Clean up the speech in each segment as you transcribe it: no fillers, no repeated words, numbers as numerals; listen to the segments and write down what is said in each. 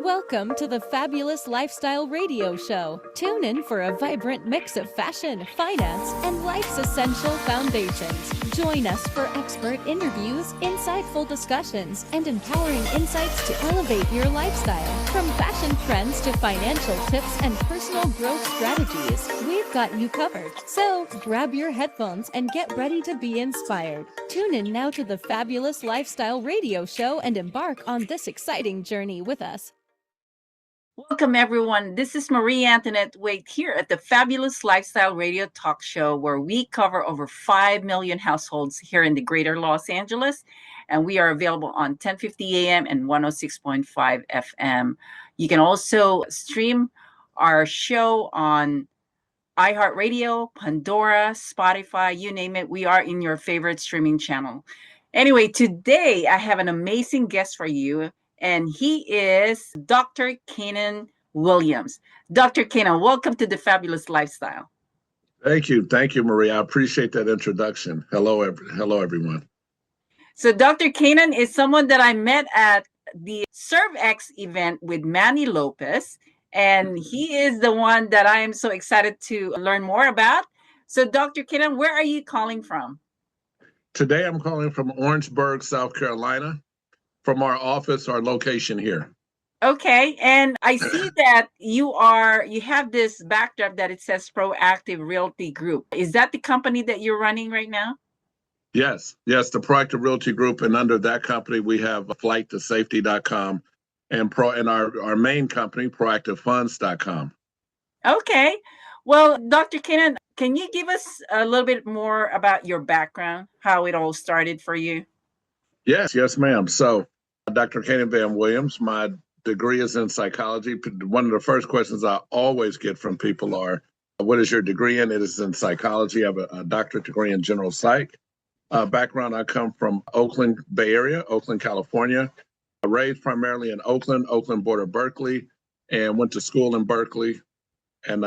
Welcome to the Fabulous Lifestyle Radio Show. Tune in for a vibrant mix of fashion, finance, and life's essential foundations. Join us for expert interviews, insightful discussions, and empowering insights to elevate your lifestyle. From fashion trends to financial tips and personal growth strategies, we've got you covered. So grab your headphones and get ready to be inspired. Tune in now to the Fabulous Lifestyle Radio Show and embark on this exciting journey with us. Welcome, everyone. This is Marie Antoinette Waite here at the Fabulous Lifestyle Radio Talk Show, where we cover over 5 million households here in the greater Los Angeles. And we are available on 1050 AM and 106.5 FM. You can also stream our show on iHeartRadio, Pandora, Spotify, you name it. We are in your favorite streaming channel. Anyway, today I have an amazing guest for you. And he is Dr. Keenan Williams. Dr. Keenan, welcome to the Fabulous Lifestyle. Thank you. Thank you, Maria. I appreciate that introduction. Hello, everyone. So Dr. Keenan is someone that I met at the ServX event with Manny Lopez. And he is the one that I am so excited to learn more about. So Dr. Keenan, where are you calling from? Today, I'm calling from Orangeburg, South Carolina. From our office, our location here. Okay, and I see that you have this backdrop that it says Proactive Realty Group. Is that the company that you're running right now? Yes, the Proactive Realty Group, and under that company, we have flighttosafety.com and our main company, proactivefunds.com. Okay, well, Dr. Keenan, can you give us a little bit more about your background, how it all started for you? Yes, ma'am. So, Dr. Keenan Van Williams, my degree is in psychology. One of the first questions I always get from people are, what is your degree in? It is in psychology. I have a doctorate degree in general psych. Background, I come from Oakland, Bay Area, Oakland, California. Raised primarily in Oakland border Berkeley, and went to school in Berkeley. And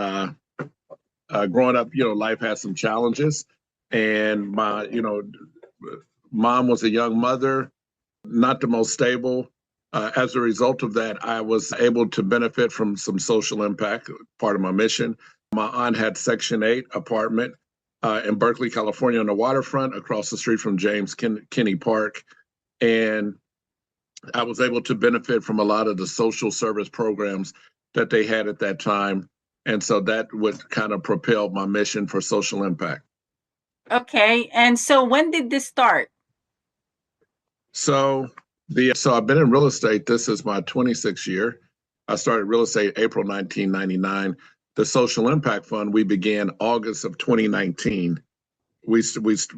growing up, life had some challenges. And my, mom was a young mother, not the most stable. As a result of that, I was able to benefit from some social impact, part of my mission. My aunt had Section 8 apartment in Berkeley, California, on the waterfront, across the street from James Kinney Park. And I was able to benefit from a lot of the social service programs that they had at that time. And so that would kind of propel my mission for social impact. Okay, and so when did this start? So I've been in real estate. This is my 26th year. I started real estate April 1999. The Social Impact Fund, we began August of 2019. We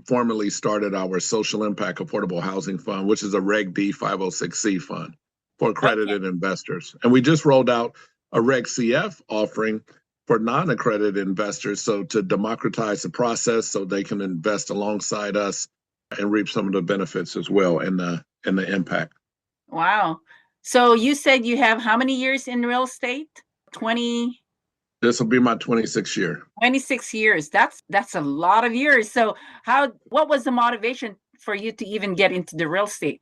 formally started our Social Impact Affordable Housing Fund, which is a Reg D 506C fund for accredited investors. And we just rolled out a Reg CF offering for non-accredited investors, so to democratize the process so they can invest alongside us and reap some of the benefits as well in the impact. Wow. So you said you have how many years in real estate? 20? This will be my 26th year. 26 years. That's a lot of years. So what was the motivation for you to even get into the real estate?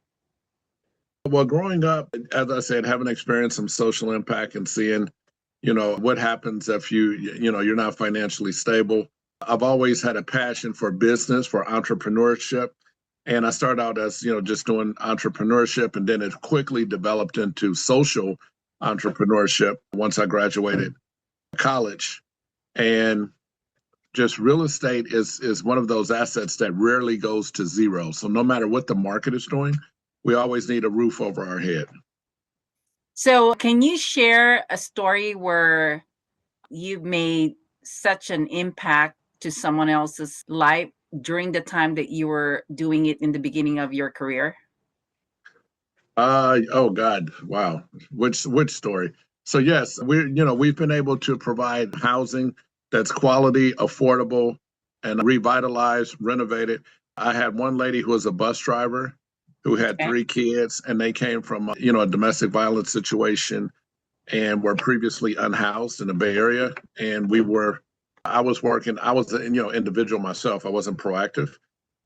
Well, growing up, as I said, having experienced some social impact and seeing, what happens if you're not financially stable. I've always had a passion for business, for entrepreneurship. And I started out as, just doing entrepreneurship, and then it quickly developed into social entrepreneurship once I graduated college. And just real estate is one of those assets that rarely goes to zero. So no matter what the market is doing, we always need a roof over our head. So can you share a story where you've made such an impact to someone else's life during the time that you were doing it in the beginning of your career? Oh God, wow. Which story? So yes, we've been able to provide housing that's quality, affordable, and revitalized, renovated. I had one lady who was a bus driver who had 3 kids, and they came from a domestic violence situation and were previously unhoused in the Bay Area. And I was an individual myself. I wasn't Proactive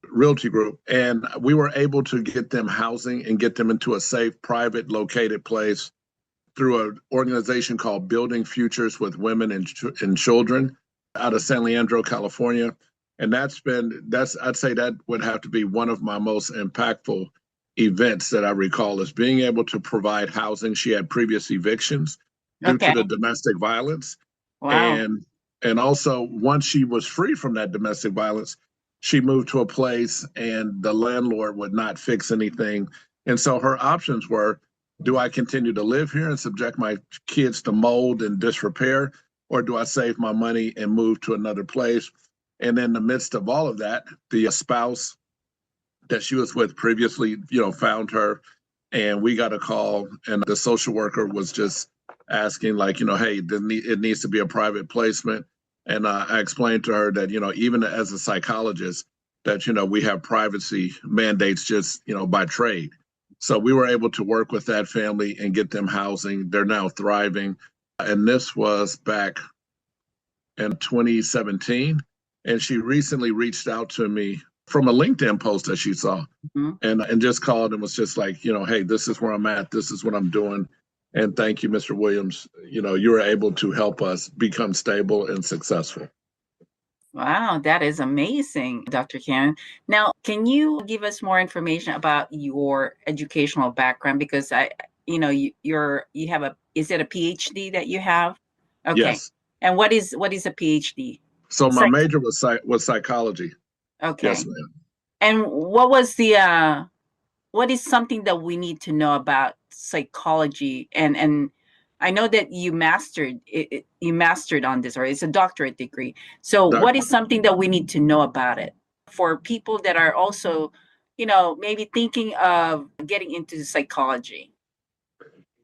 Realty Group, and we were able to get them housing and get them into a safe, private, located place through an organization called Building Futures with Women and Children out of San Leandro, California. And I'd say that would have to be one of my most impactful events that I recall, is being able to provide housing. She had previous evictions due to the domestic violence. Wow. And also, once she was free from that domestic violence, she moved to a place and the landlord would not fix anything. And so her options were, do I continue to live here and subject my kids to mold and disrepair, or do I save my money and move to another place? And in the midst of all of that, the spouse that she was with previously, found her, and we got a call, and the social worker was just asking, like, hey, it needs to be a private placement. And I explained to her that, even as a psychologist, that, we have privacy mandates just, by trade. So we were able to work with that family and get them housing. They're now thriving. And this was back in 2017. And she recently reached out to me from a LinkedIn post that she saw, and just called and was just like, hey, this is where I'm at. This is what I'm doing. And thank you, Mr. Williams. You were able to help us become stable and successful. Wow, that is amazing, Dr. Cannon. Now, can you give us more information about your educational background? Because you have is it a PhD that you have? Okay. Yes. And what is a PhD? So my major was psychology. Okay. Yes, ma'am. And what is something that we need to know about psychology? And I know that you mastered on this, or it's a doctorate degree. So what is something that we need to know about it for people that are also, maybe thinking of getting into psychology?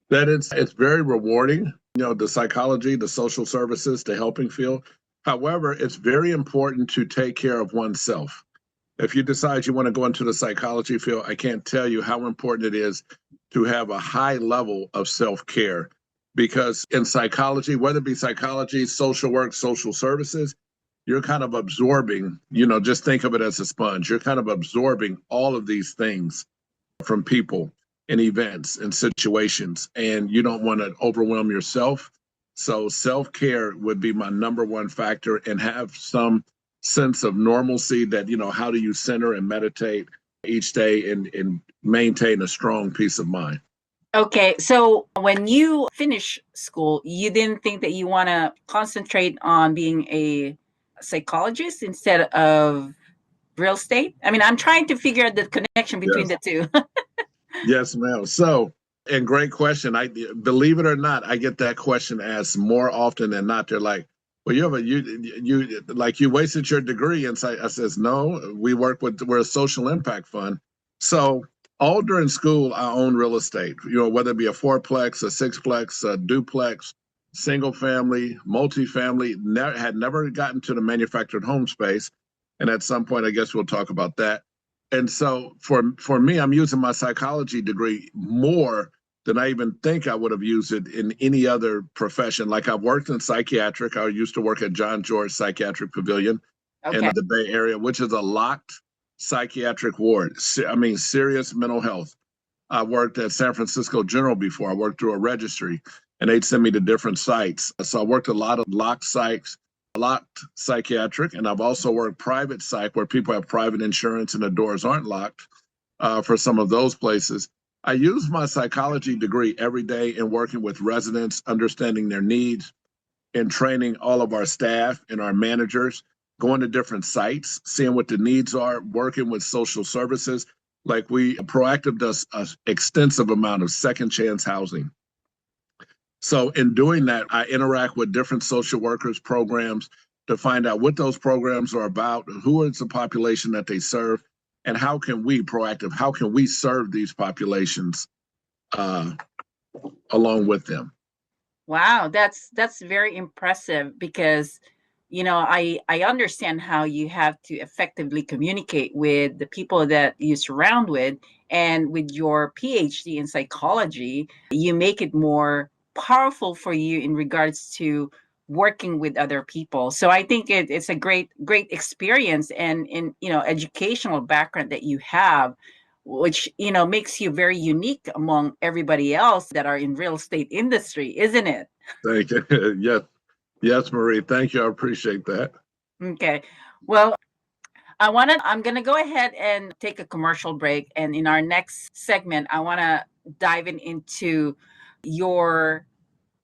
That it's very rewarding, the psychology, the social services, the helping field. However, it's very important to take care of oneself. If you decide you want to go into the psychology field, I can't tell you how important it is to have a high level of self-care. Because in psychology, whether it be psychology, social work, social services, you're kind of absorbing, just think of it as a sponge. You're kind of absorbing all of these things from people and events and situations, and you don't want to overwhelm yourself. So self-care would be my number one factor, and have some sense of normalcy that, how do you center and meditate each day and maintain a strong peace of mind. Okay, so when you finish school, you didn't think that you want to concentrate on being a psychologist instead of real estate? I mean, I'm trying to figure out the connection between the two. Yes, ma'am. So, and great question. I believe it or not, I get that question asked more often than not. They're like, well, you wasted your degree. And so I says, no, we're a social impact fund. So all during school, I own real estate, whether it be a fourplex, a sixplex, a duplex, single family, multifamily, had never gotten to the manufactured home space. And at some point, I guess we'll talk about that. And so for me, I'm using my psychology degree more than I even think I would have used it in any other profession. Like, I've worked in psychiatric. I used to work at John George Psychiatric Pavilion in the Bay Area, which is a locked psychiatric ward. I mean, serious mental health. I worked at San Francisco General before. I worked through a registry, and they'd send me to different sites. So I worked a lot of locked psychs, locked psychiatric, and I've also worked private psych where people have private insurance and the doors aren't locked for some of those places. I use my psychology degree every day in working with residents, understanding their needs, and training all of our staff and our managers, going to different sites, seeing what the needs are, working with social services. Like, we Proactive does an extensive amount of second chance housing. So in doing that, I interact with different social workers programs to find out what those programs are about, who is the population that they serve, and how can we serve these populations along with them. Wow, that's very impressive, because I understand how you have to effectively communicate with the people that you surround with, and with your PhD in psychology, you make it more powerful for you in regards to working with other people. So I think it's a great experience, and in educational background that you have. which, makes you very unique among everybody else that are in real estate industry, isn't it? Thank you. Yes, Marie. Thank you. I appreciate that. Okay. Well, I'm going to go ahead and take a commercial break. And in our next segment, I want to dive into your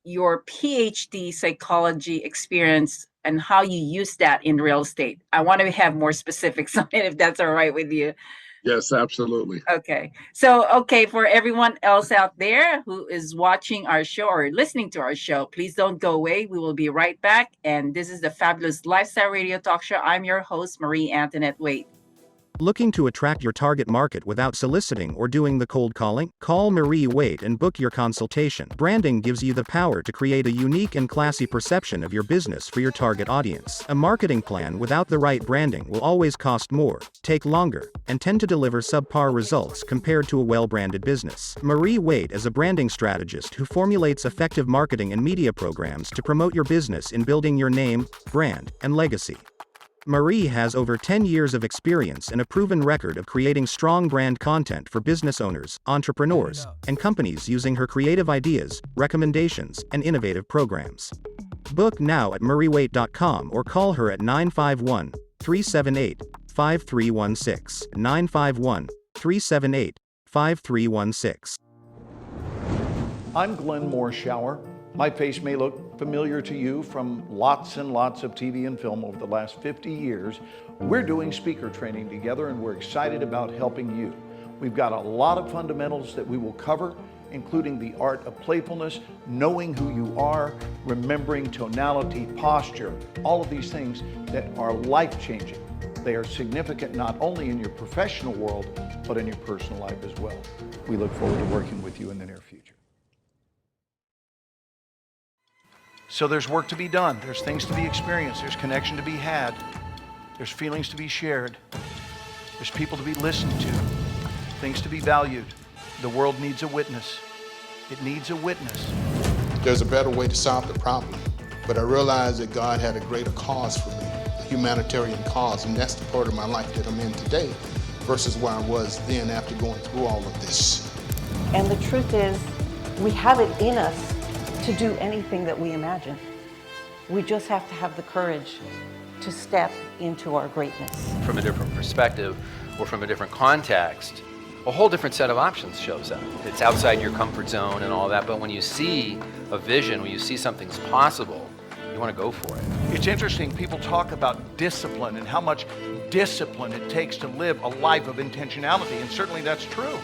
PhD psychology experience and how you use that in real estate. I want to have more specifics on it, if that's all right with you. Yes, absolutely. Okay. So, for everyone else out there who is watching our show or listening to our show, please don't go away. We will be right back. And this is the Fabulous Lifestyle Radio Talk Show. I'm your host, Marie Antoinette Waite. Looking to attract your target market without soliciting or doing the cold calling? Call Marie Waite and book your consultation. Branding gives you the power to create a unique and classy perception of your business for your target audience. A marketing plan without the right branding will always cost more, take longer, and tend to deliver subpar results compared to a well-branded business. Marie Waite is a branding strategist who formulates effective marketing and media programs to promote your business in building your name, brand, and legacy. Marie has over 10 years of experience and a proven record of creating strong brand content for business owners, entrepreneurs, and companies using her creative ideas, recommendations, and innovative programs. Book now at mariewaite.com or call her at 951-378-5316, 951-378-5316. I'm Glenn Morshower. My face may look familiar to you from lots and lots of TV and film over the last 50 years. We're doing speaker training together and we're excited about helping you. We've got a lot of fundamentals that we will cover, including the art of playfulness, knowing who you are, remembering tonality, posture, all of these things that are life-changing. They are significant not only in your professional world, but in your personal life as well. We look forward to working with you in the near future. So there's work to be done. There's things to be experienced. There's connection to be had. There's feelings to be shared. There's people to be listened to. Things to be valued. The world needs a witness. It needs a witness. There's a better way to solve the problem, but I realized that God had a greater cause for me, a humanitarian cause, and that's the part of my life that I'm in today versus where I was then after going through all of this. And the truth is, we have it in us to do anything that we imagine. We just have to have the courage to step into our greatness. From a different perspective or from a different context, a whole different set of options shows up. It's outside your comfort zone and all that, but when you see a vision, when you see something's possible, you want to go for it. It's interesting, people talk about discipline and how much discipline it takes to live a life of intentionality, and certainly that's true.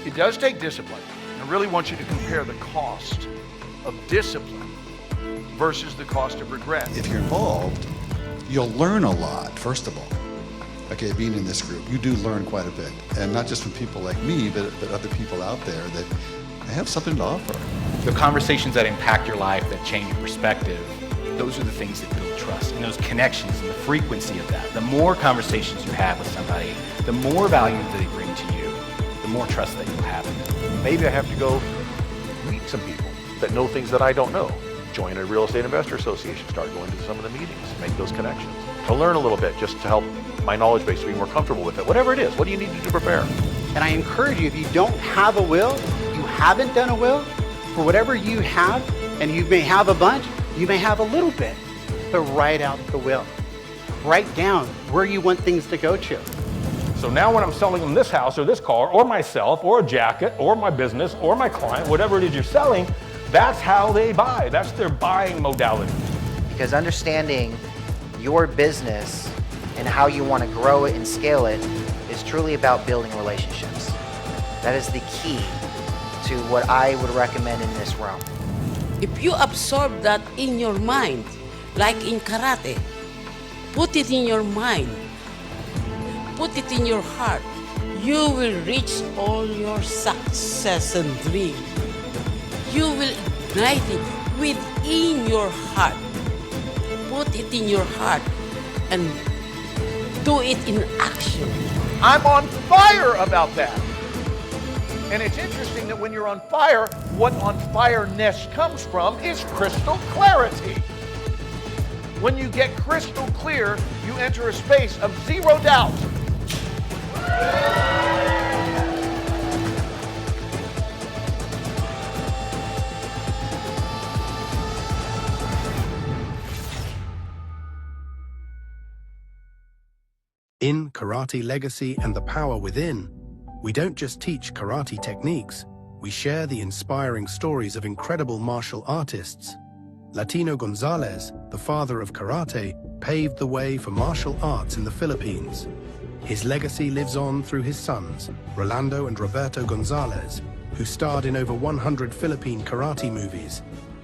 It does take discipline. I really want you to compare the cost of discipline versus the cost of regret. If you're involved, you'll learn a lot, first of all. Okay, being in this group, you do learn quite a bit. And not just from people like me, but other people out there that have something to offer. The conversations that impact your life, that change your perspective, those are the things that build trust. And those connections and the frequency of that. The more conversations you have with somebody, the more value that they bring to you, the more trust that you'll have in them. Maybe I have to go meet some people that know things that I don't know. Join a real estate investor association, start going to some of the meetings, make those connections. To learn a little bit, just to help my knowledge base to be more comfortable with it. Whatever it is, what do you need to do to prepare? And I encourage you, if you don't have a will, you haven't done a will, for whatever you have, and you may have a bunch, you may have a little bit, but write out the will. Write down where you want things to go to. So now when I'm selling them this house or this car or myself or a jacket or my business or my client, whatever it is you're selling, that's how they buy. That's their buying modality. Because understanding your business and how you want to grow it and scale it is truly about building relationships. That is the key to what I would recommend in this realm. If you absorb that in your mind, like in karate, put it in your mind, put it in your heart, you will reach all your success and dreams. You will ignite it within your heart. Put it in your heart and do it in action. I'm on fire about that. And it's interesting that when you're on fire, what on fireness comes from is crystal clarity. When you get crystal clear, you enter a space of zero doubt. In Karate Legacy and the Power Within, we don't just teach karate techniques, we share the inspiring stories of incredible martial artists. Latino Gonzalez, the father of karate, paved the way for martial arts in the Philippines. His legacy lives on through his sons, Rolando and Roberto Gonzalez, who starred in over 100 Philippine karate movies,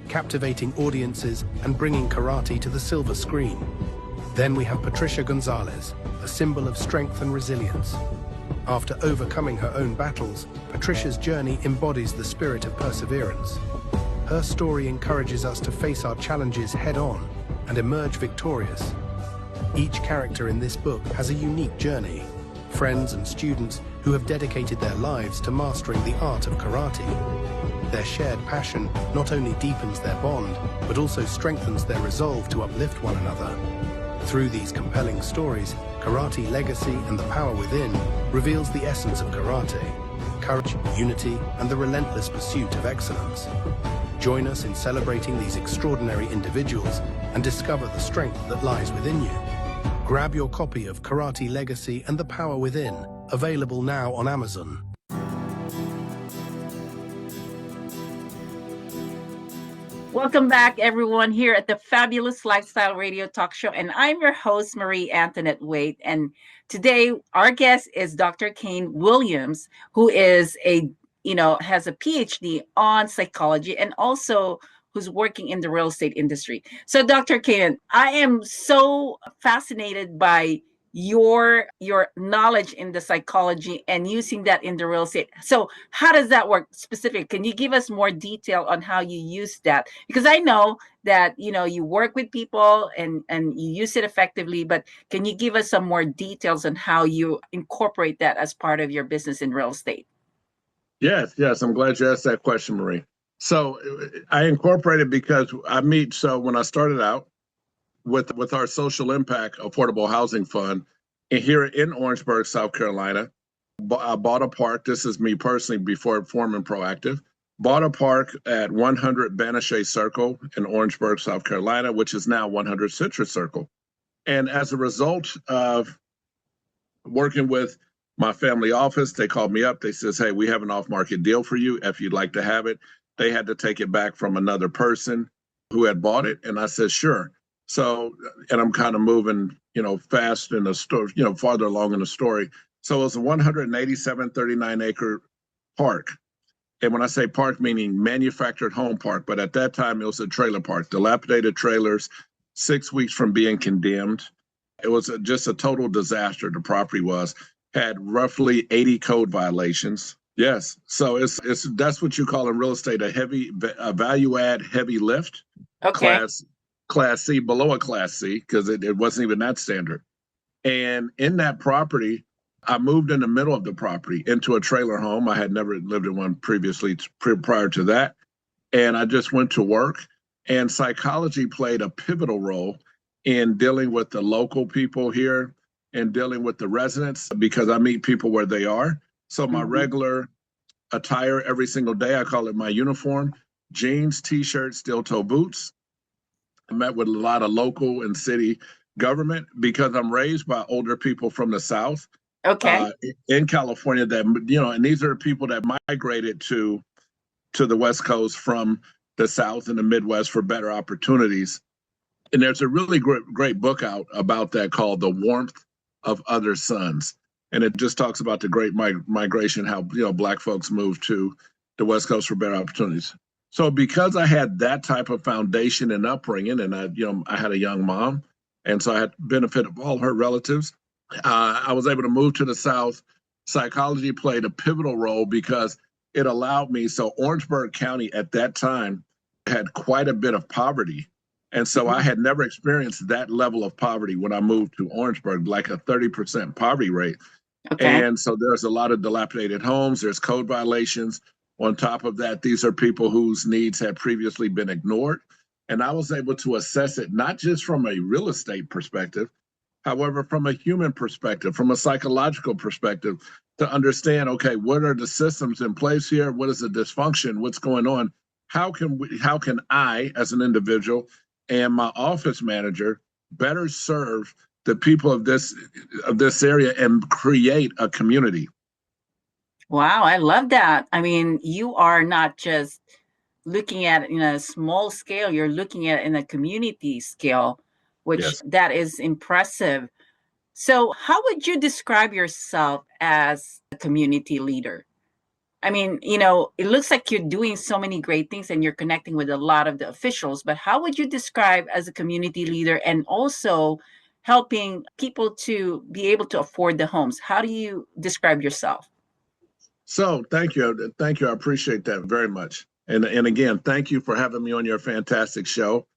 captivating audiences and bringing karate to the silver screen. Then we have Patricia Gonzalez, a symbol of strength and resilience. After overcoming her own battles, Patricia's journey embodies the spirit of perseverance. Her story encourages us to face our challenges head-on and emerge victorious. Each character in this book has a unique journey, friends and students who have dedicated their lives to mastering the art of karate. Their shared passion not only deepens their bond, but also strengthens their resolve to uplift one another. Through these compelling stories, Karate Legacy and the Power Within reveals the essence of karate, courage, unity, and the relentless pursuit of excellence. Join us in celebrating these extraordinary individuals and discover the strength that lies within you. Grab your copy of Karate Legacy and the Power Within, available now on Amazon. Welcome back, everyone, here at the Fabulous Lifestyle Radio Talk Show. And I'm your host, Marie Antoinette Waite. And today, our guest is Dr. Kane Williams, who is has a PhD on psychology and also who's working in the real estate industry. So, Dr. Kane, I am so fascinated by your knowledge in the psychology and using that in the real estate. So how does that work specifically? Can you give us more detail on how you use that? Because I know that, you work with people and you use it effectively, but can you give us some more details on how you incorporate that as part of your business in real estate? Yes. I'm glad you asked that question, Marie. So I incorporated because when I started out, with our social impact affordable housing fund here in Orangeburg, South Carolina. I bought a park. This is me personally before forming Proactive. Bought a park at 100 Banachie Circle in Orangeburg, South Carolina, which is now 100 Citrus Circle. And as a result of working with my family office, they called me up. They says, hey, we have an off-market deal for you if you'd like to have it. They had to take it back from another person who had bought it. And I said, sure. So, and I'm kind of moving, fast in the story, farther along in the story. So it was a 187, 39-acre park. And when I say park, meaning manufactured home park, but at that time it was a trailer park, dilapidated trailers, 6 weeks from being condemned. It was just a total disaster. The property had roughly 80 code violations. Yes. So that's what you call in real estate a value add heavy lift. Okay. Class C, below a Class C, because it wasn't even that standard. And in that property, I moved in the middle of the property into a trailer home. I had never lived in one previously prior to that. And I just went to work. And psychology played a pivotal role in dealing with the local people here and dealing with the residents, because I meet people where they are. So my regular attire every single day, I call it my uniform: jeans, t-shirts, steel-toe boots. I met with a lot of local and city government because I'm raised by older people from the South. Okay. In California that, and these are people that migrated to the West Coast from the South and the Midwest for better opportunities. And there's a really great book out about that called The Warmth of Other Suns. And it just talks about the great migration, how, Black folks moved to the West Coast for better opportunities. So because I had that type of foundation and upbringing, and I had a young mom, and so I had benefit of all her relatives, I was able to move to the South. Psychology played a pivotal role because it allowed me. So Orangeburg County at that time had quite a bit of poverty. And so I had never experienced that level of poverty when I moved to Orangeburg, like a 30% poverty rate. Okay. And so there's a lot of dilapidated homes. There's code violations. On top of that, these are people whose needs had previously been ignored. And I was able to assess it, not just from a real estate perspective, however, from a human perspective, from a psychological perspective, to understand, okay, what are the systems in place here? What is the dysfunction? What's going on? How can I, as an individual, and my office manager better serve the people of this area and create a community. Wow, I love that. I mean, you are not just looking at it in a small scale, you're looking at it in a community scale, which Yes. that is impressive. So, how would you describe yourself as a community leader? I mean, it looks like you're doing so many great things and you're connecting with a lot of the officials, but how would you describe as a community leader and also helping people to be able to afford the homes? How do you describe yourself? So thank you. Thank you. I appreciate that very much. And again, thank you for having me on your fantastic show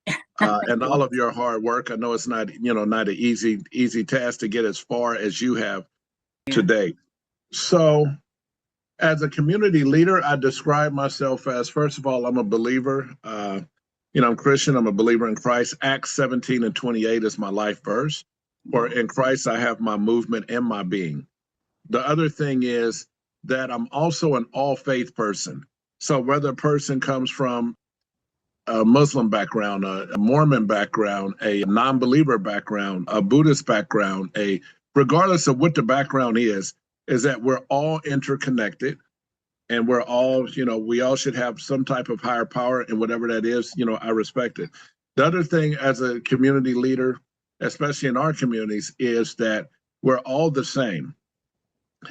and all of your hard work. I know it's not an easy task to get as far as you have today. So as a community leader, I describe myself as, first of all, I'm a believer. I'm Christian. I'm a believer in Christ. Acts 17:28 is my life verse. For in Christ, I have my movement and my being. The other thing is that I'm also an all faith person. So whether a person comes from a Muslim background, a Mormon background, a non-believer background, a Buddhist background, regardless of what the background is that we're all interconnected and we're all, we all should have some type of higher power, and whatever that is, I respect it. The other thing as a community leader, especially in our communities, is that we're all the same.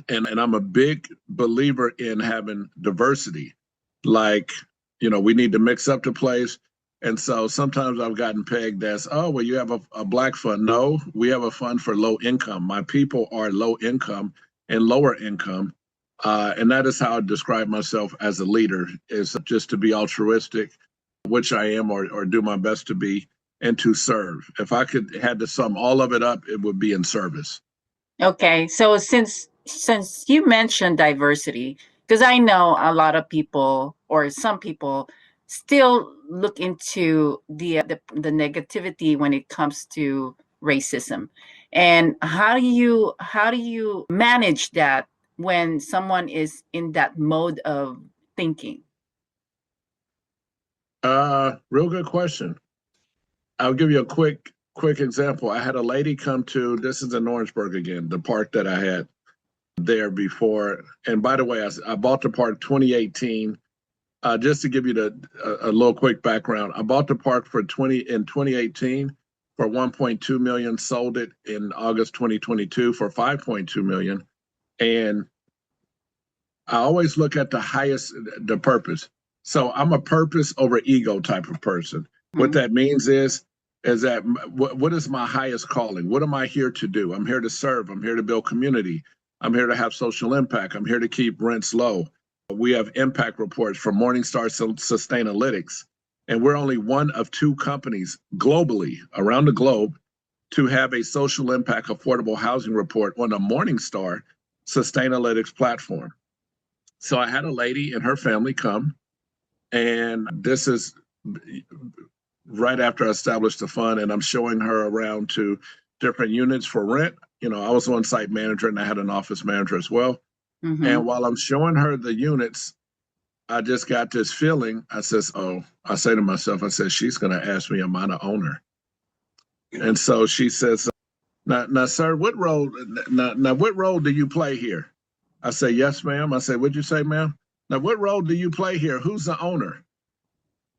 And I'm a big believer in having diversity. Like, we need to mix up the place. And so sometimes I've gotten pegged as, oh, well, you have a Black fund. No, we have a fund for low income. My people are low income and lower income. And that is how I describe myself as a leader, is just to be altruistic, which I am, or do my best to be, and to serve. If I had to sum all of it up, it would be in service. Okay, so since you mentioned diversity, because I know a lot of people, or some people, still look into the negativity when it comes to racism, and how do you manage that when someone is in that mode of thinking? Real good question. I'll give you a quick example. I had a lady come to, this is in Orangeburg again, the park that I had there before. And by the way, I bought the park 2018. Just to give you a little quick background, I bought the park in 2018 for $1.2 million, sold it in August 2022 for $5.2 million. And I always look at the purpose. So I'm a purpose over ego type of person. Mm-hmm. What that means is that what is my highest calling? What am I here to do? I'm here to serve. I'm here to build community. I'm here to have social impact. I'm here to keep rents low. We have impact reports from Morningstar Sustainalytics, and we're only one of 2 companies globally around the globe to have a social impact affordable housing report on the Morningstar Sustainalytics platform. So I had a lady and her family come, and this is right after I established the fund, and I'm showing her around to different units for rent. I was on site manager and I had an office manager as well. Mm-hmm. And while I'm showing her the units, I just got this feeling. I say to myself, she's going to ask me, am I the owner? And so she says, now, sir, what role do you play here? I say, yes, ma'am. I say, what'd you say, ma'am? Now, what role do you play here? Who's the owner?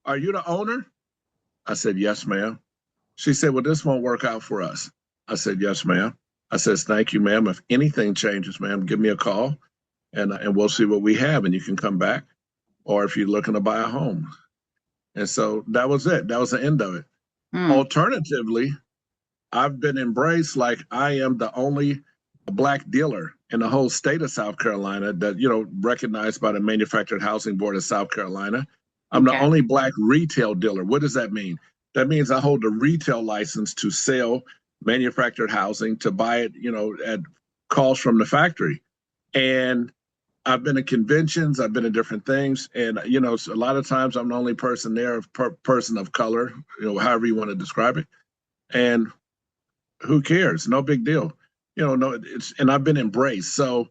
Are you the owner? I said, yes, ma'am. She said, well, this won't work out for us. I said, yes, ma'am. I says, thank you, ma'am. If anything changes, ma'am, give me a call and we'll see what we have and you can come back, or if you're looking to buy a home. And so that was it. That was the end of it. Alternatively, I've been embraced like I am the only Black dealer in the whole state of South Carolina that, recognized by the Manufactured Housing Board of South Carolina. I'm the only Black retail dealer. What does that mean? That means I hold a retail license to sell manufactured housing, to buy it, at cost from the factory. And I've been at conventions, I've been at different things. And, a lot of times I'm the only person there, person of color, however you want to describe it. And who cares? No big deal. And I've been embraced. So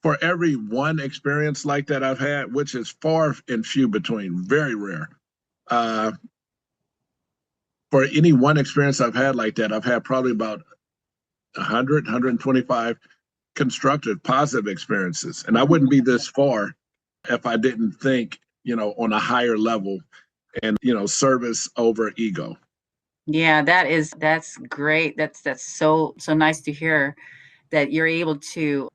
for every one experience like that I've had, which is far and few between, very rare, for any one experience I've had like that, I've had probably about 100, 125 constructive, positive experiences. And I wouldn't be this far if I didn't think, on a higher level and, service over ego. Yeah, that's great. That's so nice to hear that you're able to,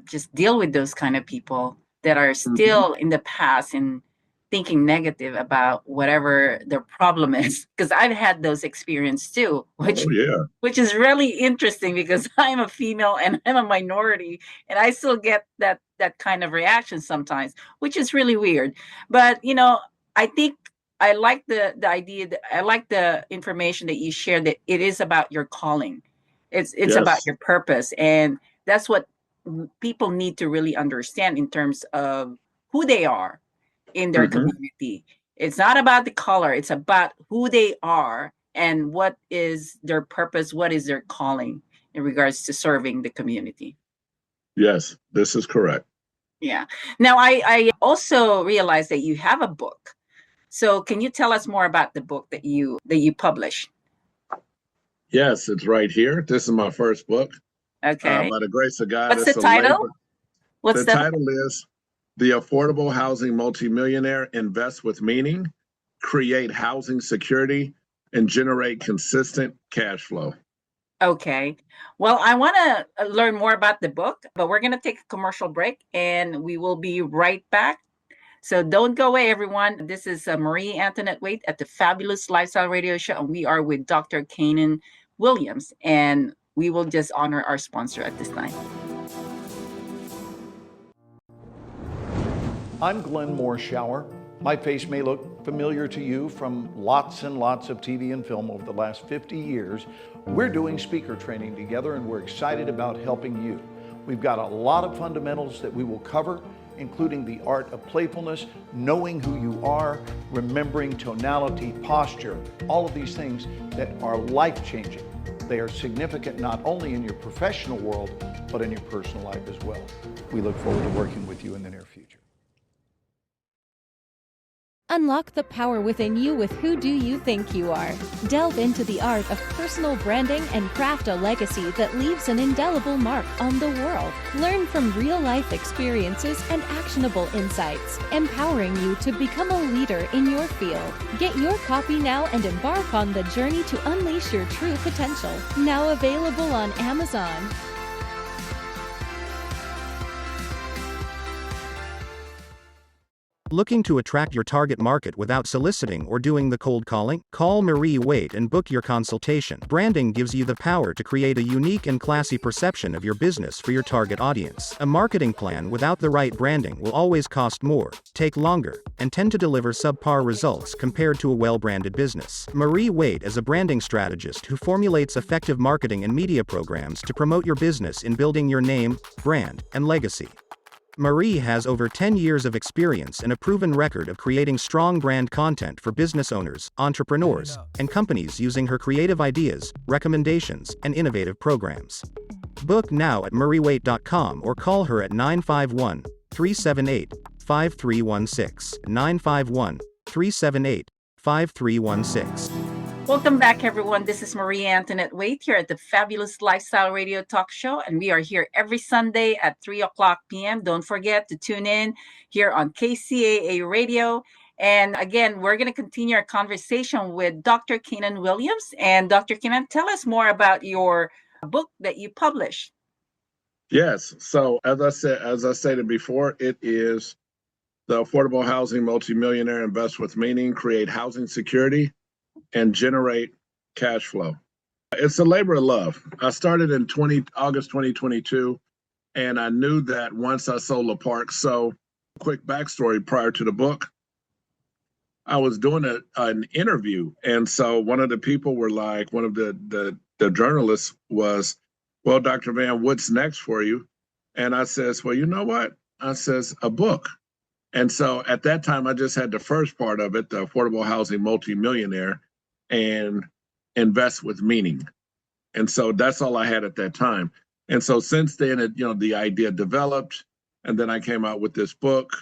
just deal with those kind of people that are still in the past and thinking negative about whatever their problem is. Because I've had those experiences too, which is really interesting because I'm a female and I'm a minority, and I still get that kind of reaction sometimes, which is really weird. But I think I like the idea that I like the information that you shared, that it is about your calling. It's about your purpose, and that's what people need to really understand in terms of who they are in their community. It's not about the color, it's about who they are and what is their purpose, what is their calling in regards to serving the community. Yes, this is correct. Yeah. Now, I also realized that you have a book. So can you tell us more about the book that you published? Yes, it's right here. This is my first book. Okay. By the grace of God. What's the title? The title is The Affordable Housing Multimillionaire Invest with Meaning, Create Housing Security, and Generate Consistent Cash Flow. Okay. Well, I want to learn more about the book, but we're going to take a commercial break and we will be right back. So don't go away, everyone. This is Marie Antoinette Waite at the Fabulous Lifestyle Radio Show, and we are with Dr. Kanan Williams, and we will just honor our sponsor at this time. I'm Glenn Morshower. My face may look familiar to you from lots and lots of TV and film over the last 50 years. We're doing speaker training together, and we're excited about helping you. We've got a lot of fundamentals that we will cover, including the art of playfulness, knowing who you are, remembering tonality, posture, all of these things that are life-changing. They are significant not only in your professional world, but in your personal life as well. We look forward to working with you in the near future. Unlock the power within you with Who Do You Think You Are? Delve into the art of personal branding and craft a legacy that leaves an indelible mark on the world. Learn from real-life experiences and actionable insights, empowering you to become a leader in your field. Get your copy now and embark on the journey to unleash your true potential. Now available on Amazon. Looking to attract your target market without soliciting or doing the cold calling? Call Marie Waite and book your consultation. Branding gives you the power to create a unique and classy perception of your business for your target audience. A marketing plan without the right branding will always cost more, take longer, and tend to deliver subpar results compared to a well-branded business. Marie Waite is a branding strategist who formulates effective marketing and media programs to promote your business in building your name, brand, and legacy. Marie has over 10 years of experience and a proven record of creating strong brand content for business owners, entrepreneurs, and companies using her creative ideas, recommendations, and innovative programs. Book now at mariewaite.com or call her at 951-378-5316, 951-378-5316. Welcome back, everyone. This is Marie Antoinette Waite here at the Fabulous Lifestyle Radio Talk Show, and we are here every Sunday at 3 o'clock p.m. Don't forget to tune in here on KCAA Radio. And again, we're going to continue our conversation with Dr. Kanan Williams. And Dr. Kanan, tell us more about your book that you published. Yes. So as I stated before, it is The Affordable Housing Multimillionaire Invest with Meaning, Create Housing Security, and Generate Cash Flow. It's a labor of love. I started in August 2022, and I knew that once I sold the park. So quick backstory prior to the book, I was doing an interview. And so one of the people were like, one of the journalists was, well, Dr. Van, what's next for you? And I says, well, you know what? I says, a book. And so at that time, I just had the first part of it, the Affordable Housing Multimillionaire, and Invest with Meaning. And so that's all I had at that time. And so since then, the idea developed, and then I came out with this book,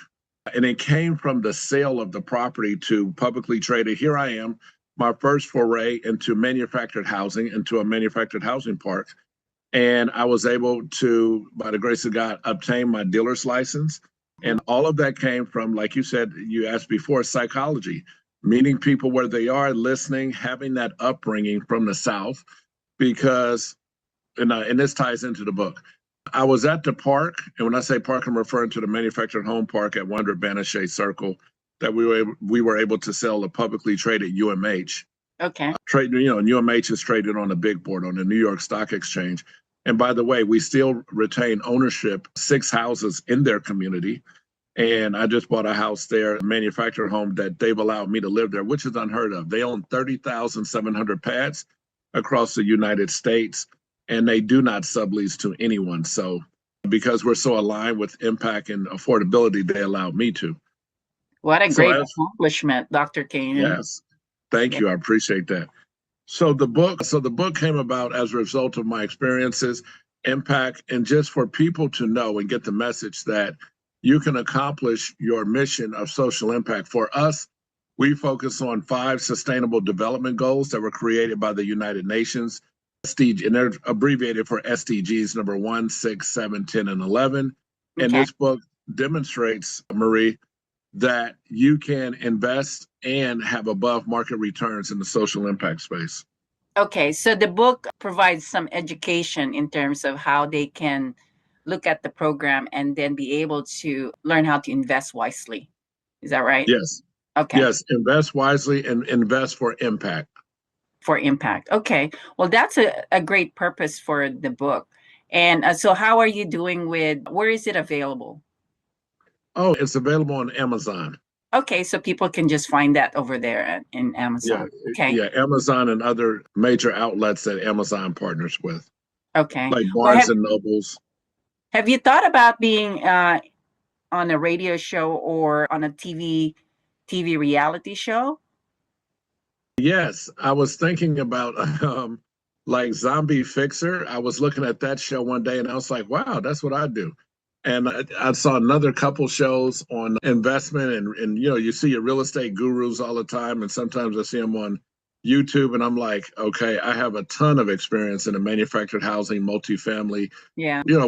and it came from the sale of the property to publicly traded. Here I am, my first foray into manufactured housing, into a manufactured housing park. And I was able to, by the grace of God, obtain my dealer's license. And all of that came from, like you said, you asked before, psychology, meeting people where they are, listening, having that upbringing from the South, because, and this ties into the book. I was at the park, and when I say park, I'm referring to the manufactured home park at 100 Banachek Circle that we were able to sell a publicly traded UMH. Okay. And UMH is traded on the big board on the New York Stock Exchange. And by the way, we still retain ownership, 6 houses in their community. And I just bought a house there, a manufactured home that they've allowed me to live there, which is unheard of. They own 30,700 pads across the United States, and they do not sublease to anyone. So because we're so aligned with impact and affordability, they allowed me to. What a great accomplishment, Dr. Kane. Yes. Thank you. I appreciate that. So the book came about as a result of my experiences, impact, and just for people to know and get the message that you can accomplish your mission of social impact. For us, we focus on 5 sustainable development goals that were created by the United Nations, and they're abbreviated for SDGs number 1, 6, 7, 10, and 11. And this book demonstrates, Marie, that you can invest and have above market returns in the social impact space. Okay, so the book provides some education in terms of how they can look at the program and then be able to learn how to invest wisely. Is that right? Yes. Okay. Yes, invest wisely and invest for impact. For impact. Okay. Well, that's a great purpose for the book. And so how are you doing where is it available? Oh, it's available on Amazon. Okay, so people can just find that over there in Amazon. Yeah, okay. Yeah, Amazon and other major outlets that Amazon partners with. Okay. Like Barnes and Nobles. Have you thought about being on a radio show or on a TV reality show? Yes, I was thinking about like Zombie Fixer. I was looking at that show one day and I was like, wow, that's what I do. And I saw another couple shows on investment and you see your real estate gurus all the time. And sometimes I see them on YouTube and I'm like, okay, I have a ton of experience in the manufactured housing, multifamily,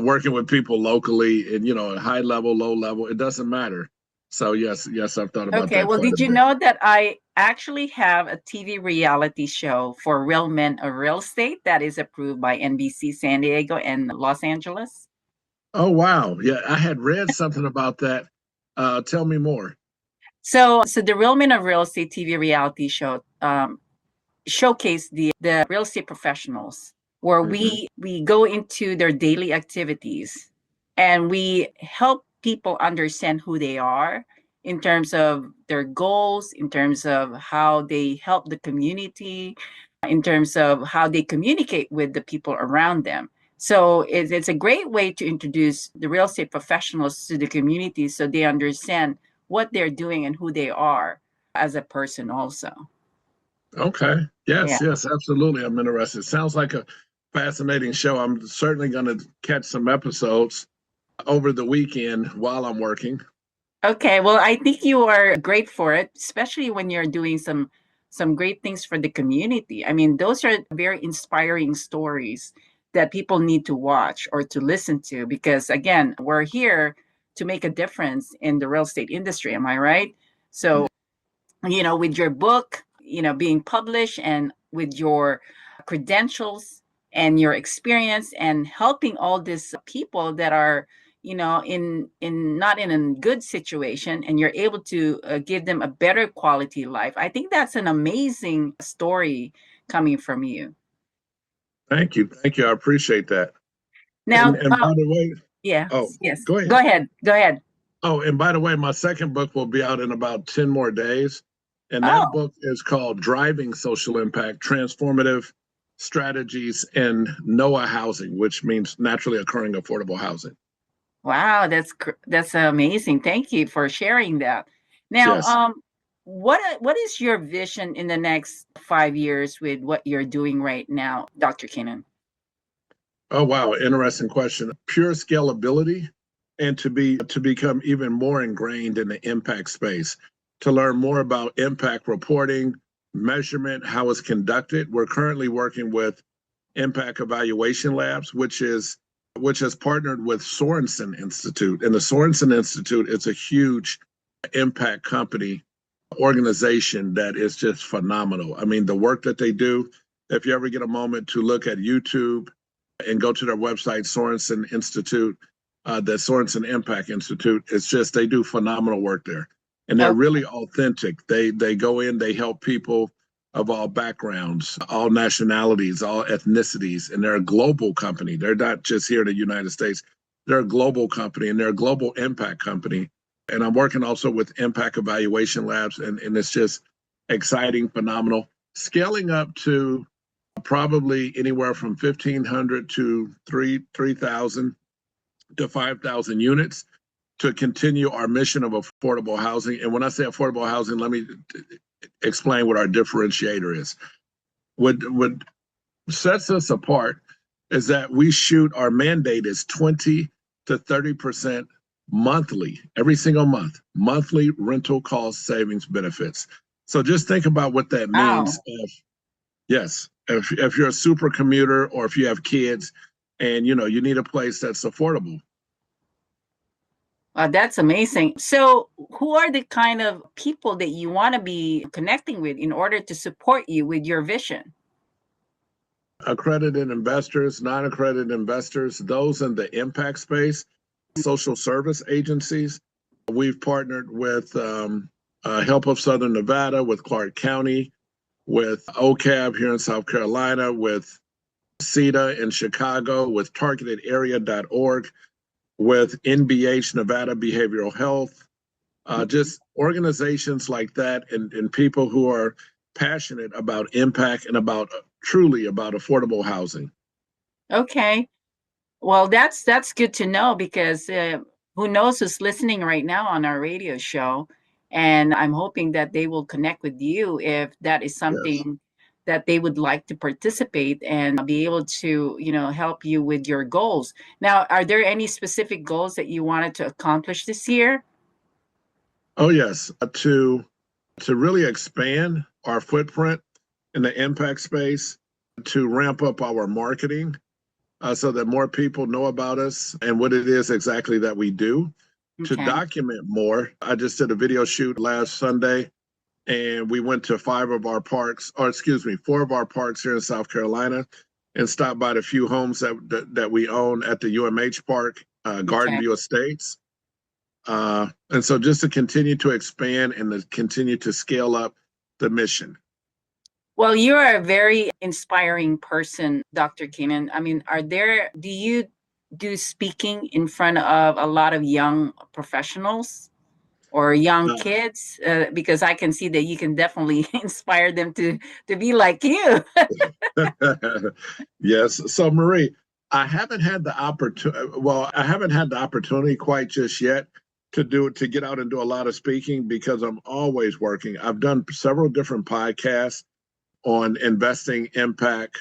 working with people locally and, high level, low level, it doesn't matter. So yes, I've thought about that. Okay, well, did you know that I actually have a TV reality show for real men of real estate that is approved by NBC San Diego and Los Angeles? Oh, wow. Yeah, I had read something about that. Tell me more. So the Real Men of Real Estate TV reality show showcase the real estate professionals where we go into their daily activities and we help people understand who they are in terms of their goals, in terms of how they help the community, in terms of how they communicate with the people around them. So it's a great way to introduce the real estate professionals to the community so they understand what they're doing and who they are as a person also. Okay. Yes, absolutely. I'm interested. Sounds like a fascinating show. I'm certainly going to catch some episodes over the weekend while I'm working. Okay. Well, I think you are great for it, especially when you're doing some great things for the community. I mean, those are very inspiring stories that people need to watch or to listen to because, again, we're here to make a difference in the real estate industry. Am I right? So, with your book, being published and with your credentials and your experience and helping all these people that are, not in a good situation and you're able to give them a better quality life. I think that's an amazing story coming from you. Thank you. I appreciate that. Now, and by the way, yes. Go ahead. Go ahead. Oh, and by the way, my second book will be out in about 10 more days. And that book is called Driving Social Impact, Transformative Strategies in NOAH Housing, which means Naturally Occurring Affordable Housing. Wow, that's amazing. Thank you for sharing that. Now, what is your vision in the next 5 years with what you're doing right now, Dr. Keenan? Oh, wow. Interesting question. Pure scalability and to become even more ingrained in the impact space, to learn more about impact reporting, measurement, how it's conducted. We're currently working with Impact Evaluation Labs, which has partnered with Sorensen Institute. And the Sorensen Institute is a huge impact company organization that is just phenomenal. I mean, the work that they do, if you ever get a moment to look at YouTube and go to their website, Sorensen Institute, the Sorensen Impact Institute, it's just, they do phenomenal work there. And they're really authentic. They go in, they help people of all backgrounds, all nationalities, all ethnicities, and they're a global company. They're not just here in the United States. They're a global company, and they're a global impact company. And I'm working also with Impact Evaluation Labs, and it's just exciting, phenomenal. Scaling up to probably anywhere from 1,500 to 3,000 to 5,000 units to continue our mission of affordable housing. And when I say affordable housing, let me explain what our differentiator is. What sets us apart is that we shoot, our mandate is 20 to 30% monthly, every single month, monthly rental cost savings benefits. So just think about what that means. If you're a super commuter, or if you have kids and you need a place that's affordable. That's amazing. So who are the kind of people that you want to be connecting with in order to support you with your vision? Accredited investors, non-accredited investors, those in the impact space, social service agencies. We've partnered with Help of Southern Nevada, with Clark County, with OCAB here in South Carolina, with CETA in Chicago, with targetedarea.org, with NBH, Nevada Behavioral Health, just organizations like that, and people who are passionate about impact and truly about affordable housing. Okay. Well, that's good to know, because who knows who's listening right now on our radio show. And I'm hoping that they will connect with you if that is something that they would like to participate and be able to, help you with your goals. Now, are there any specific goals that you wanted to accomplish this year? Oh, yes. To really expand our footprint in the impact space, to ramp up our marketing so that more people know about us and what it is exactly that we do, to document more. I just did a video shoot last Sunday, and we went to 4 of our parks here in South Carolina, and stopped by the few homes that we own at the UMH Park, Garden View Estates. And so just to continue to expand and to continue to scale up the mission. Well, you're a very inspiring person, Dr. Keenan. I mean, do you do speaking in front of a lot of young professionals or young kids? Because I can see that you can definitely inspire them to be like you. Yes. So, Marie, I haven't had the opportunity quite just yet to get out and do a lot of speaking, because I'm always working. I've done several different podcasts on investing, impact,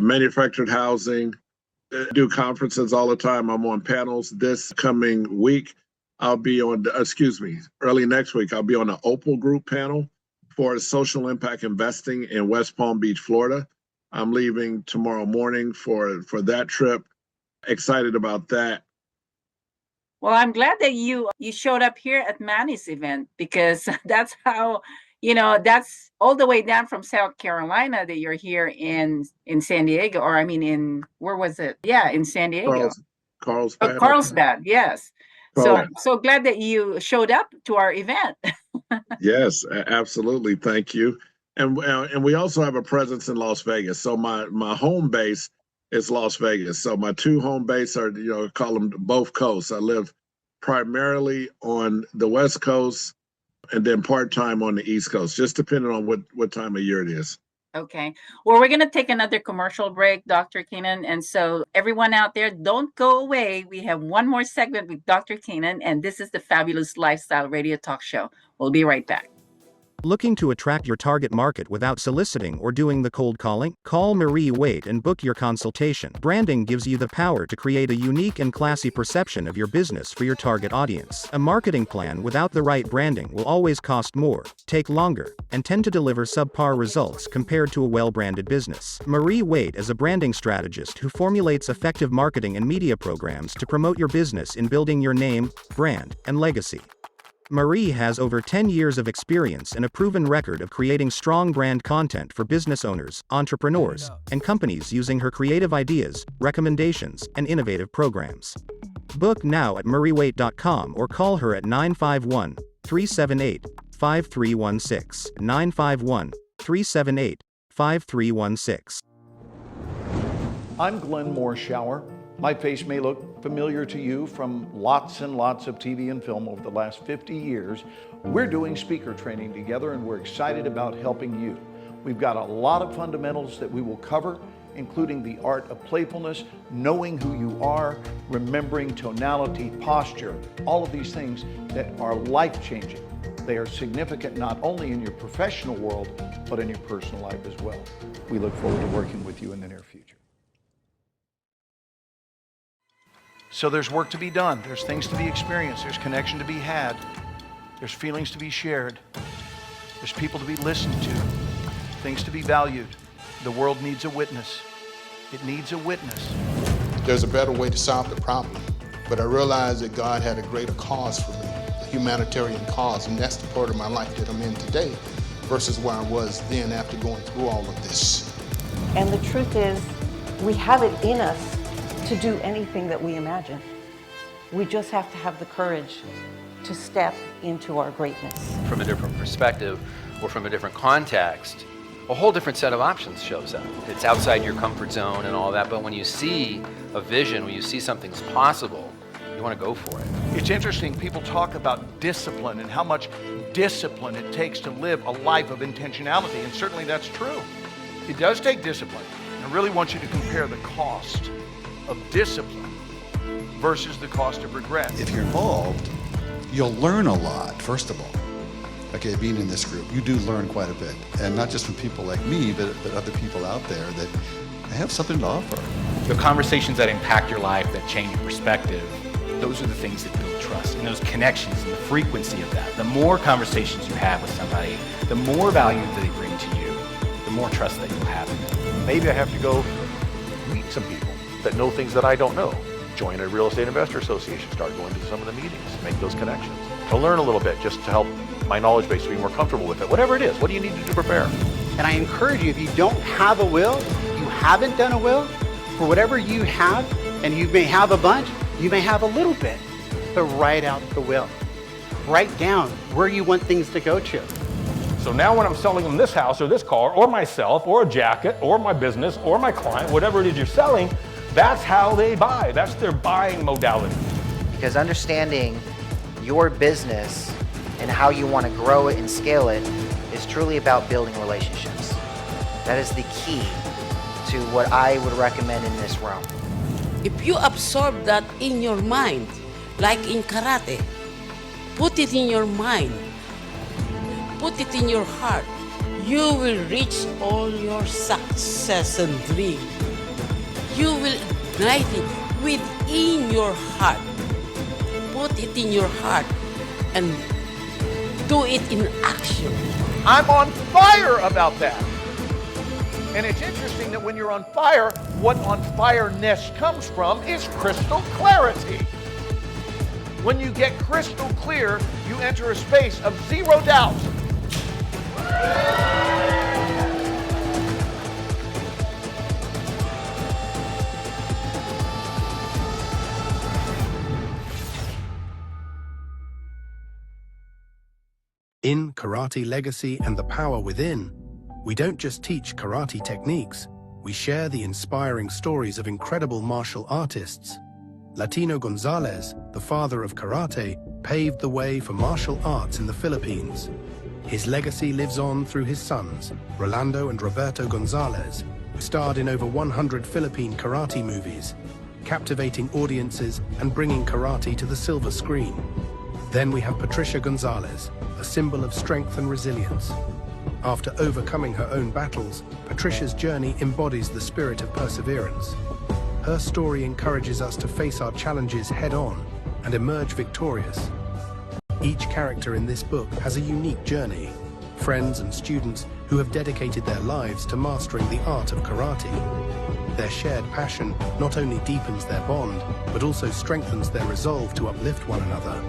manufactured housing. I do conferences all the time. I'm on panels. This coming week, early next week, I'll be on the Opal Group panel for social impact investing in West Palm Beach, Florida. I'm leaving tomorrow morning for that trip. Excited about that. Well, I'm glad that you showed up here at Manny's event, because that's how, that's all the way down from South Carolina that you're here in San Diego, or where was it? Yeah, in San Diego. Carlsbad. Carlsbad, yes. So I'm so glad that you showed up to our event. Yes, absolutely. Thank you. And we also have a presence in Las Vegas. So my home base is Las Vegas. So my 2 home bases are, call them both coasts. I live primarily on the West Coast and then part-time on the East Coast, just depending on what time of year it is. Okay. Well, we're going to take another commercial break, Dr. Keenan. And so everyone out there, don't go away. We have one more segment with Dr. Keenan, and this is the Fabulous Lifestyle Radio Talk Show. We'll be right back. Looking to attract your target market without soliciting or doing the cold calling? Call Marie Waite and book your consultation. Branding gives you the power to create a unique and classy perception of your business for your target audience. A marketing plan without the right branding will always cost more, take longer, and tend to deliver subpar results compared to a well-branded business. Marie Waite is a branding strategist who formulates effective marketing and media programs to promote your business in building your name, brand, and legacy. Marie has over 10 years of experience and a proven record of creating strong brand content for business owners, entrepreneurs, and companies using her creative ideas, recommendations, and innovative programs. Book now at mariewaite.com or call her at 951-378-5316. 951-378-5316. I'm Glenn Morshower. My face may look familiar to you from lots and lots of TV and film over the last 50 years. We're doing speaker training together and we're excited about helping you. We've got a lot of fundamentals that we will cover, including the art of playfulness, knowing who you are, remembering tonality, posture, all of these things that are life-changing. They are significant not only in your professional world, but in your personal life as well. We look forward to working with you in the near future. So there's work to be done. There's things to be experienced. There's connection to be had. There's feelings to be shared. There's people to be listened to. Things to be valued. The world needs a witness. It needs a witness. There's a better way to solve the problem, but I realized that God had a greater cause for me, a humanitarian cause, and that's the part of my life that I'm in today versus where I was then after going through all of this. And the truth is, we have it in us to do anything that we imagine. We just have to have the courage to step into our greatness. From a different perspective or from a different context, a whole different set of options shows up. It's outside your comfort zone and all that, but when you see a vision, when you see something's possible, you want to go for it. It's interesting, people talk about discipline and how much discipline it takes to live a life of intentionality, and certainly that's true. It does take discipline. And I really want you to compare the cost of discipline versus the cost of regret. If you're involved, you'll learn a lot, first of all. Okay, being in this group, you do learn quite a bit. And not just from people like me, but other people out there that have something to offer. The conversations that impact your life, that change your perspective, those are the things that build trust. And those connections and the frequency of that. The more conversations you have with somebody, the more value that they bring to you, the more trust that you'll have in them. Maybe I have to go meet some people that know things that I don't know. Join a real estate investor association, start going to some of the meetings, make those connections. To learn a little bit, just to help my knowledge base to be more comfortable with it. Whatever it is, what do you need to do to prepare? And I encourage you, if you don't have a will, you haven't done a will, for whatever you have, and you may have a bunch, you may have a little bit, but write out the will. Write down where you want things to go to. So now when I'm selling them this house or this car or myself or a jacket or my business or my client, whatever it is you're selling, that's how they buy. That's their buying modality. Because understanding your business and how you want to grow it and scale it is truly about building relationships. That is the key to what I would recommend in this realm. If you absorb that in your mind, like in karate, put it in your mind, put it in your heart, you will reach all your success and dream. You will ignite it within your heart. Put it in your heart and do it in action. I'm on fire about that. And it's interesting that when you're on fire, what on fireness comes from is crystal clarity. When you get crystal clear, you enter a space of zero doubt. In Karate Legacy and the Power Within, we don't just teach karate techniques, we share the inspiring stories of incredible martial artists. Latino Gonzalez, the father of karate, paved the way for martial arts in the Philippines. His legacy lives on through his sons, Rolando and Roberto Gonzalez, who starred in over 100 Philippine karate movies, captivating audiences and bringing karate to the silver screen. Then we have Patricia Gonzalez, a symbol of strength and resilience. After overcoming her own battles, Patricia's journey embodies the spirit of perseverance. Her story encourages us to face our challenges head-on and emerge victorious. Each character in this book has a unique journey, friends and students who have dedicated their lives to mastering the art of karate. Their shared passion not only deepens their bond, but also strengthens their resolve to uplift one another.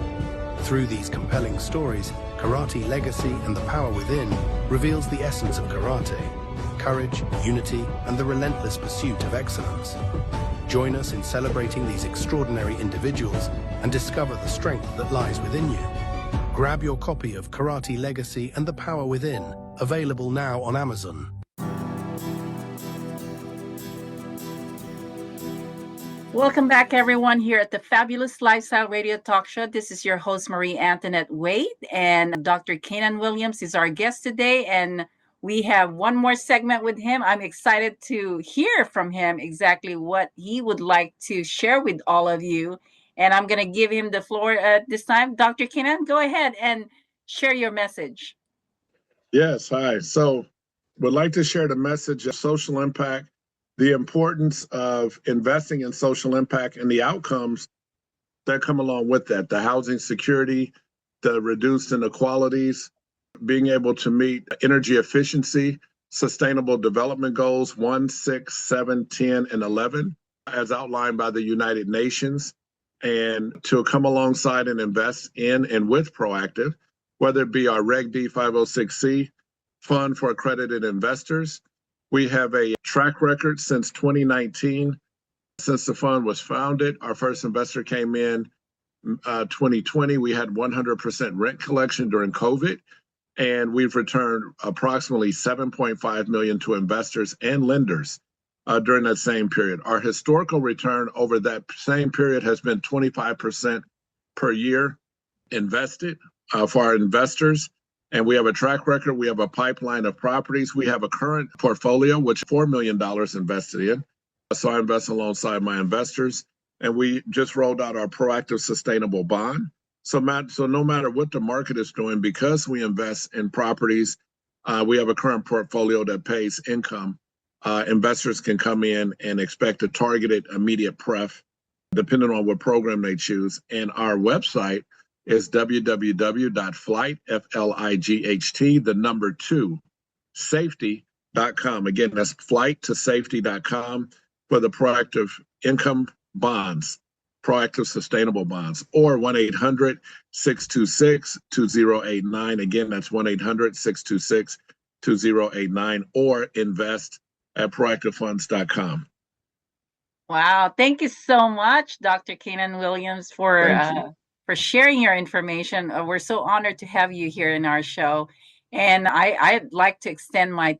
Through these compelling stories, Karate Legacy and the Power Within reveals the essence of karate: courage, unity, and the relentless pursuit of excellence. Join us in celebrating these extraordinary individuals and discover the strength that lies within you. Grab your copy of Karate Legacy and the Power Within, available now on Amazon. Welcome back, everyone, here at the Fabulous Lifestyle Radio Talk Show. This is your host, Marie Antoinette Wade, and Dr. Kenan Williams is our guest today, and we have one more segment with him. I'm excited to hear from him exactly what he would like to share with all of you, and I'm going to give him the floor at this time. Dr. Kenan, go ahead and share your message. Yes, hi. So would like to share the message of social impact, the importance of investing in social impact and the outcomes that come along with that, the housing security, the reduced inequalities, being able to meet energy efficiency, sustainable development goals 1, 6, 7, 10, and 11, as outlined by the United Nations, and to come alongside and invest in and with Proactive, whether it be our Reg D 506C fund for accredited investors. We have a track record since 2019, since the fund was founded. Our first investor came in 2020. We had 100% rent collection during COVID, and we've returned approximately $7.5 million to investors and lenders during that same period. Our historical return over that same period has been 25% per year invested for our investors. And we have a track record. We have a pipeline of properties. We have a current portfolio, which $4 million invested in. So I invest alongside my investors. And we just rolled out our Proactive Sustainable Bond. So no matter what the market is doing, because we invest in properties, we have a current portfolio that pays income. Investors can come in and expect a targeted immediate pref, depending on what program they choose. And our website is www.flight, F-L-I-G-H-T, the number 2, safety.com. Again, that's flight2safety.com for the Proactive Income Bonds, Proactive Sustainable Bonds, or 1-800-626-2089. Again, that's 1-800-626-2089, or invest at proactivefunds.com. Wow. Thank you so much, Dr. Kenan Williams, for sharing your information. We're so honored to have you here in our show. And I'd like to extend my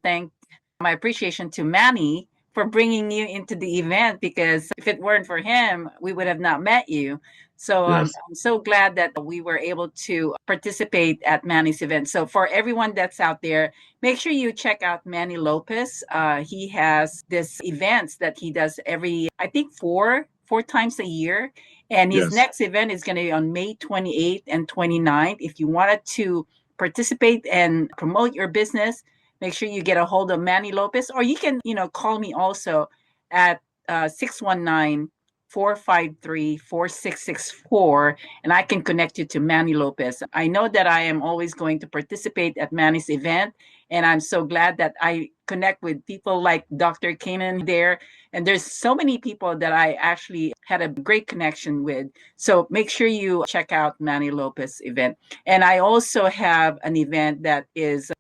appreciation to Manny for bringing you into the event, because if it weren't for him, we would have not met you. So Yes. I'm so glad that we were able to participate at Manny's event. So for everyone that's out there, make sure you check out Manny Lopez. He has this events that he does every, I think, four times a year. And his Yes. next event is going to be on May 28th and 29th. If you wanted to participate and promote your business, make sure you get a hold of Manny Lopez, or you can, call me also at 619-453-4664, and I can connect you to Manny Lopez. I know that I am always going to participate at Manny's event, and I'm so glad that I connect with people like Dr. Kenan there. And there's so many people that I actually had a great connection with. So make sure you check out Manny Lopez event. And I also have an event that is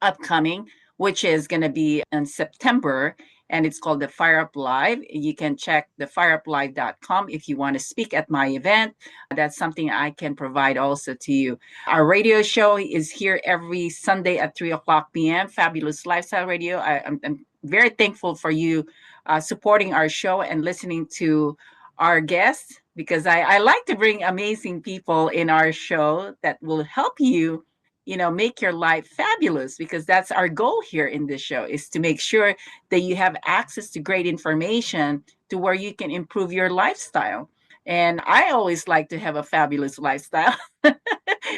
upcoming, which is going to be in September, and it's called the Fire Up Live. You can check the fireuplive.com if you want to speak at my event. That's something I can provide also to you. Our radio show is here every Sunday at 3:00 p.m. Fabulous Lifestyle Radio. I'm very thankful for you supporting our show and listening to our guests, because I like to bring amazing people in our show that will help you make your life fabulous, because that's our goal here in this show, is to make sure that you have access to great information to where you can improve your lifestyle. And I always like to have a fabulous lifestyle.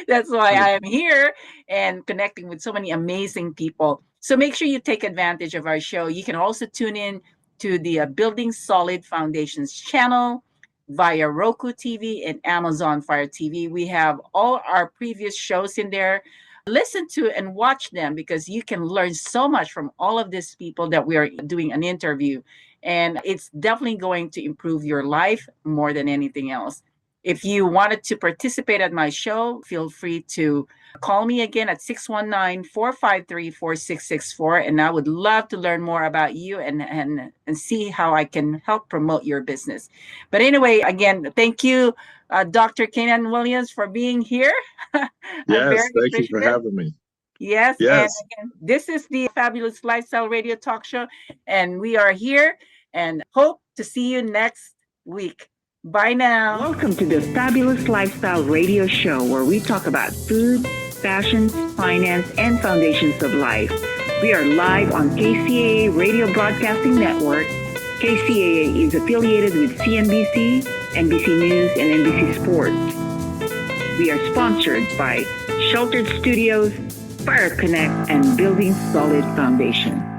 That's why I am here and connecting with so many amazing people. So make sure you take advantage of our show. You can also tune in to the Building Solid Foundations channel via Roku TV and Amazon Fire TV. We have all our previous shows in there. Listen to and watch them because you can learn so much from all of these people that we are doing an interview. And it's definitely going to improve your life more than anything else. If you wanted to participate at my show, feel free to call me again at 619-453-4664. And I would love to learn more about you and see how I can help promote your business. But anyway, again, thank you, Dr. Kenan Williams, for being here. Yes, thank you for having me. Yes. Yes. And again, this is the Fabulous Lifestyle Radio Talk Show, and we are here and hope to see you next week. Bye now. Welcome to the Fabulous Lifestyle Radio Show, where we talk about food, fashion, finance, and foundations of life. We are live on KCAA Radio Broadcasting Network. KCAA is affiliated with CNBC, NBC News, and NBC Sports. We are sponsored by Sheltered Studios, Fire Connect, and Building Solid Foundation.